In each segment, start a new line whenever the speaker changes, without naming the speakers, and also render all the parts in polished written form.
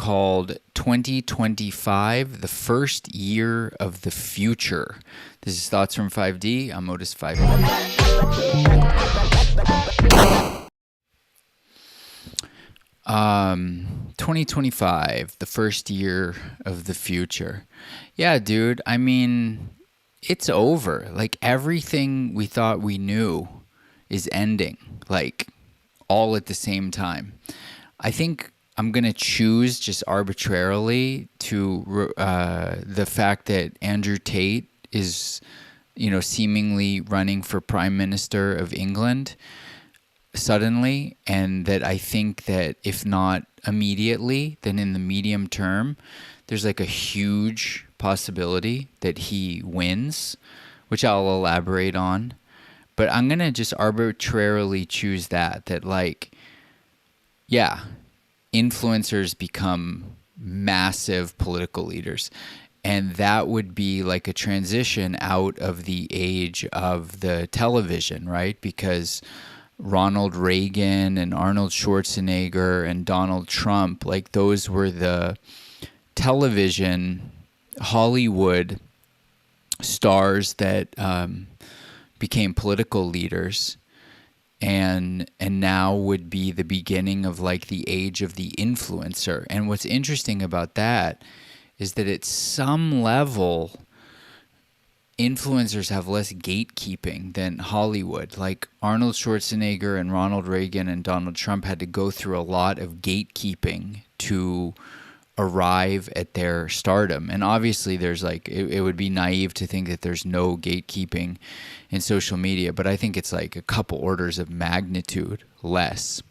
called 2025, the first year of the future. This is Thoughts from 5D. I'm Otis 5D. 2025, the first year of the future. Yeah, dude, I mean, it's over. Like, everything we thought we knew is ending, like, all at the same time. I think I'm going to choose just arbitrarily to the fact that Andrew Tate is, seemingly running for Prime Minister of England suddenly, and that I think that if not immediately, then in the medium term, there's like a huge possibility that he wins, which I'll elaborate on. But I'm going to just arbitrarily choose that like, yeah, influencers become massive political leaders. And that would be like a transition out of the age of the television, right? Because Ronald Reagan and Arnold Schwarzenegger and Donald Trump, like those were the television Hollywood stars that became political leaders, and now would be the beginning of like the age of the influencer. And what's interesting about that is that at some level, influencers have less gatekeeping than Hollywood. Like Arnold Schwarzenegger and Ronald Reagan and Donald Trump had to go through a lot of gatekeeping to arrive at their stardom. And obviously there's like, it would be naive to think that there's no gatekeeping in social media, but I think it's like a couple orders of magnitude less.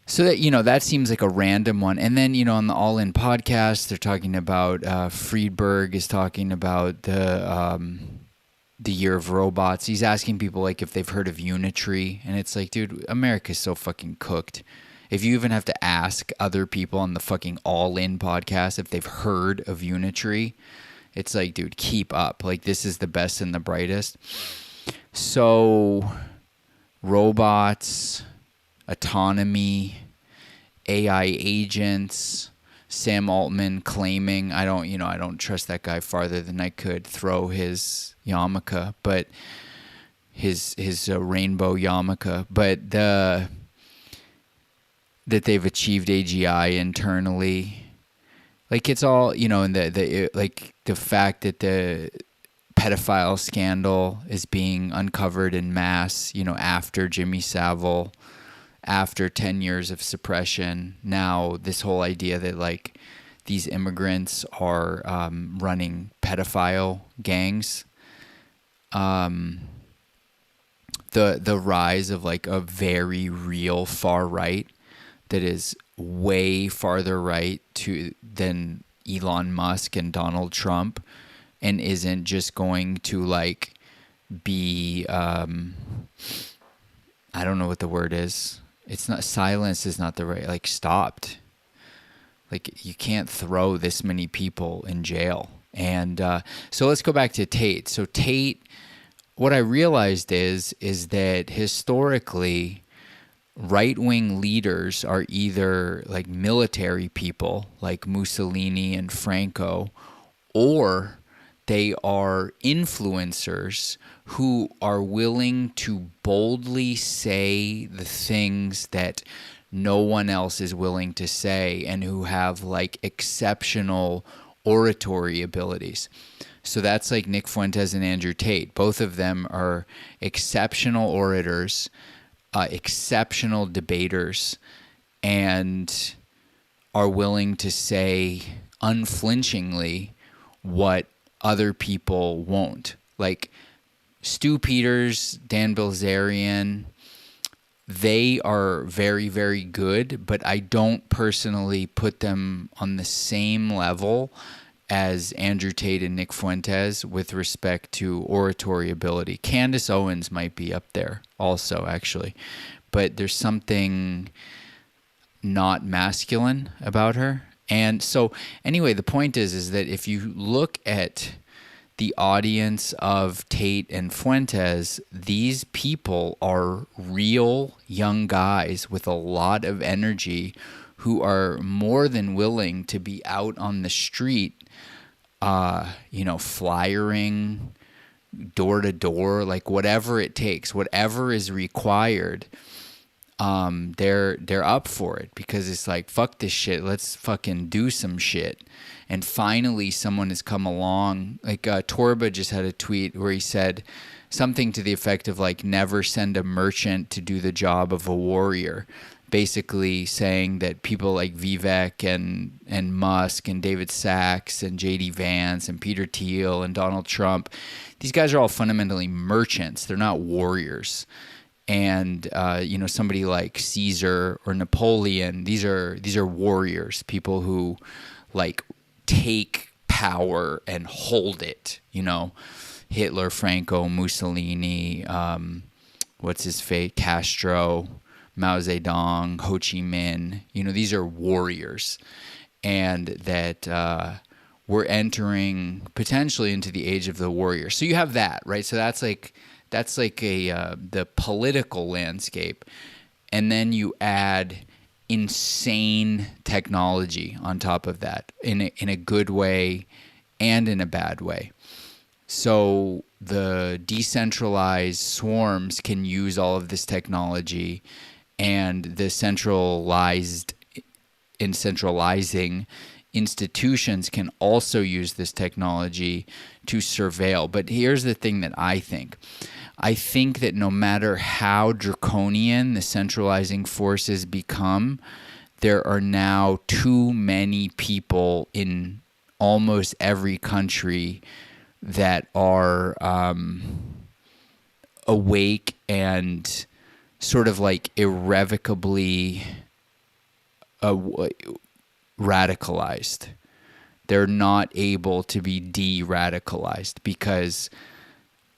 So that, that seems like a random one. And then, on the All In podcast, they're talking about, Friedberg is talking about the year of robots. He's asking people like if they've heard of Unitree. And it's like, dude, America's so fucking cooked. If you even have to ask other people on the fucking All In podcast if they've heard of Unitree, it's like, dude, keep up. Like, this is the best and the brightest. So, robots, autonomy, AI agents, Sam Altman claiming, I don't trust that guy farther than I could throw his yarmulke, but his rainbow yarmulke, but that they've achieved AGI internally. Like, it's all, and the fact that the pedophile scandal is being uncovered in mass, after Jimmy Savile, after 10 years of suppression. Now this whole idea that like these immigrants are running pedophile gangs. The rise of like a very real far right that is way farther right than Elon Musk and Donald Trump, and isn't just going to like be I don't know what the word is. It's not, silence is not the right, like, stopped. Like, you can't throw this many people in jail. And so let's go back to Tate. So Tate, what I realized is that historically, right-wing leaders are either like military people like Mussolini and Franco, or they are influencers who are willing to boldly say the things that no one else is willing to say, and who have like exceptional oratory abilities. So that's like Nick Fuentes and Andrew Tate. Both of them are exceptional orators, exceptional debaters, and are willing to say unflinchingly what other people won't. Like Stu Peters, Dan Bilzerian, they are very, very good, but I don't personally put them on the same level as Andrew Tate and Nick Fuentes with respect to oratory ability. Candace Owens might be up there also, actually, but there's something not masculine about her. And so anyway, the point is that if you look at the audience of Tate and Fuentes, these people are real young guys with a lot of energy who are more than willing to be out on the street, flyering door to door, like whatever it takes, whatever is required. They're up for it, because it's like, fuck this shit, let's fucking do some shit. And finally someone has come along, like Torba just had a tweet where he said something to the effect of like, never send a merchant to do the job of a warrior, basically saying that people like Vivek and Musk and David Sachs and JD Vance and Peter Thiel and Donald Trump, these guys are all fundamentally merchants. They're not warriors. And somebody like Caesar or Napoleon, these are warriors, people who like take power and hold it. Hitler, Franco, Mussolini, what's his fate, Castro, Mao Zedong, Ho Chi Minh. These are warriors, and that we're entering potentially into the age of the warrior. So you have that, right? So that's like the political landscape, and then you add insane technology on top of that, in a good way and in a bad way. So the decentralized swarms can use all of this technology, and the centralizing institutions can also use this technology to surveil. But here's the thing that I think that no matter how draconian the centralizing forces become, there are now too many people in almost every country that are awake and sort of like irrevocably radicalized. They're not able to be de-radicalized because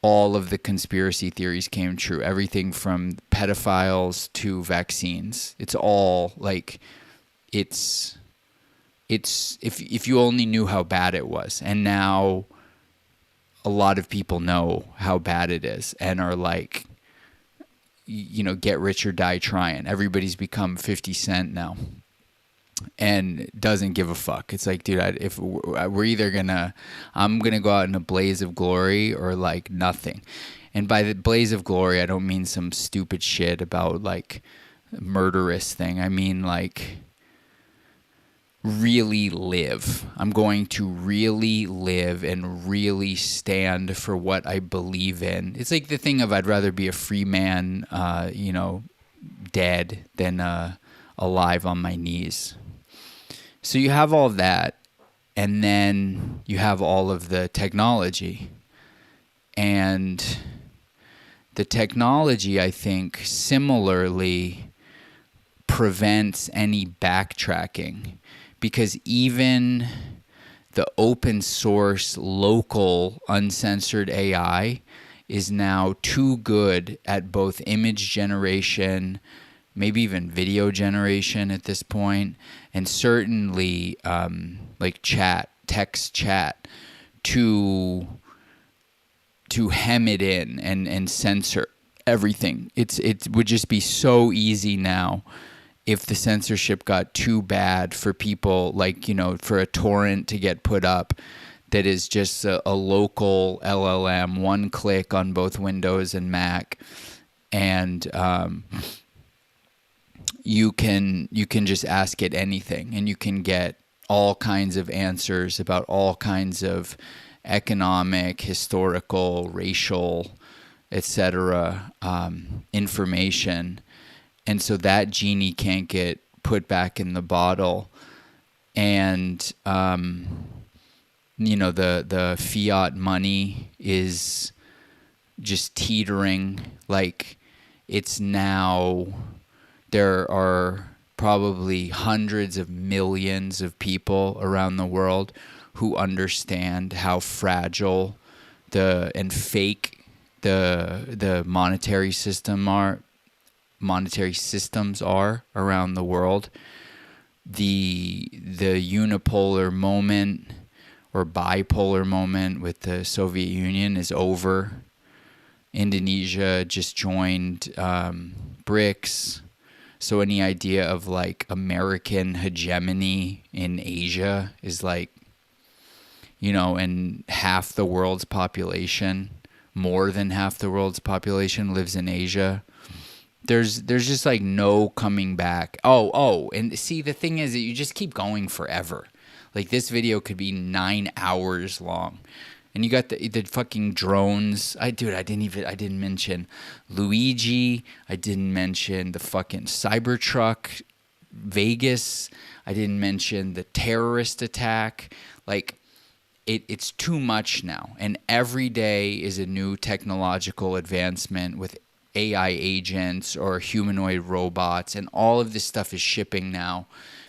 all of the conspiracy theories came true. Everything from pedophiles to vaccines. It's all like, it's if you only knew how bad it was. And now a lot of people know how bad it is and are like, get rich or die trying. Everybody's become 50 Cent now and doesn't give a fuck. It's like, dude, if we're either I'm gonna go out in a blaze of glory or like nothing. And by the blaze of glory, I don't mean some stupid shit about like murderous thing. I mean like really live. I'm going to really live and really stand for what I believe in. It's like the thing of, I'd rather be a free man, dead than alive on my knees. So you have all that, and then you have all of the technology. And the technology, I think, similarly prevents any backtracking, because even the open source, local, uncensored AI is now too good at both image generation, maybe even video generation at this point, and certainly like text chat, to hem it in and censor everything. It would just be so easy now if the censorship got too bad for people, like, for a torrent to get put up that is just a local LLM, one click on both Windows and Mac, and you can just ask it anything, and you can get all kinds of answers about all kinds of economic, historical, racial, etc. Information. And so that genie can't get put back in the bottle. And, the fiat money is just teetering. Like, it's now, there are probably hundreds of millions of people around the world who understand how fragile and fake the monetary systems are around the world. The unipolar moment or bipolar moment with the Soviet Union is over. Indonesia just joined BRICS. So any idea of like American hegemony in Asia is like, you know, and half the world's population, more than half the world's population lives in Asia. There's just like no coming back. And see, the thing is that you just keep going forever. Like this video could be 9 hours long. And you got the fucking drones. I didn't mention Luigi. I didn't mention the fucking Cybertruck, Vegas. I didn't mention the terrorist attack. Like, it's too much now. And every day is a new technological advancement with AI agents or humanoid robots. And all of this stuff is shipping now.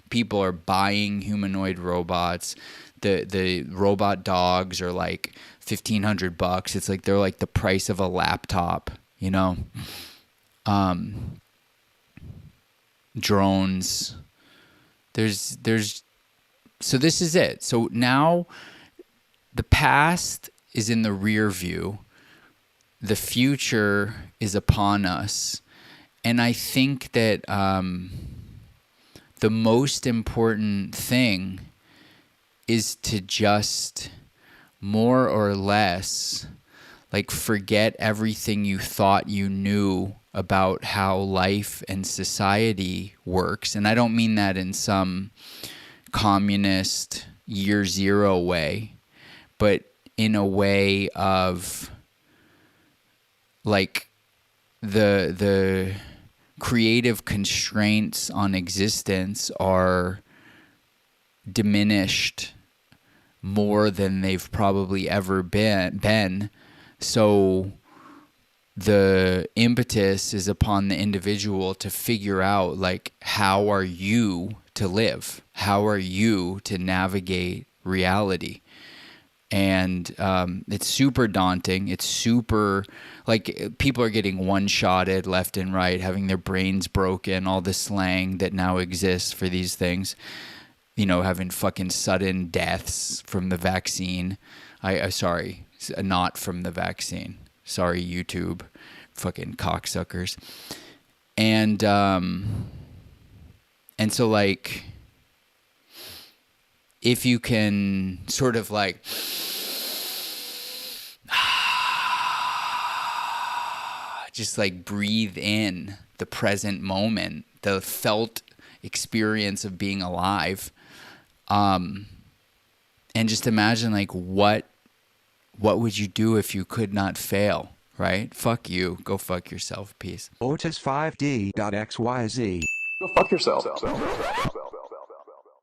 People are buying humanoid robots. The robot dogs are like $1,500. It's like they're like the price of a laptop, you know. Drones. So this is it. So now the past is in the rear view. The future is upon us. And I think that the most important thing is to just more or less like forget everything you thought you knew about how life and society works. And I don't mean that in some communist year zero way, but in a way of like the creative constraints on existence are diminished more than they've probably ever been. So the impetus is upon the individual to figure out, like, how are you to live? How are you to navigate reality? And it's super daunting. It's super, like, people are getting one-shotted left and right, having their brains broken, all the slang that now exists for these things. You know, having fucking sudden deaths from the vaccine. Sorry, not from the vaccine. Sorry, YouTube, fucking cocksuckers. And so, like, if you can sort of like just like breathe in the present moment, the felt experience of being alive, and just imagine, like, what would you do if you could not fail, right? Fuck you. Go fuck yourself. Peace.
Otis5D.xyz.
Go fuck yourself.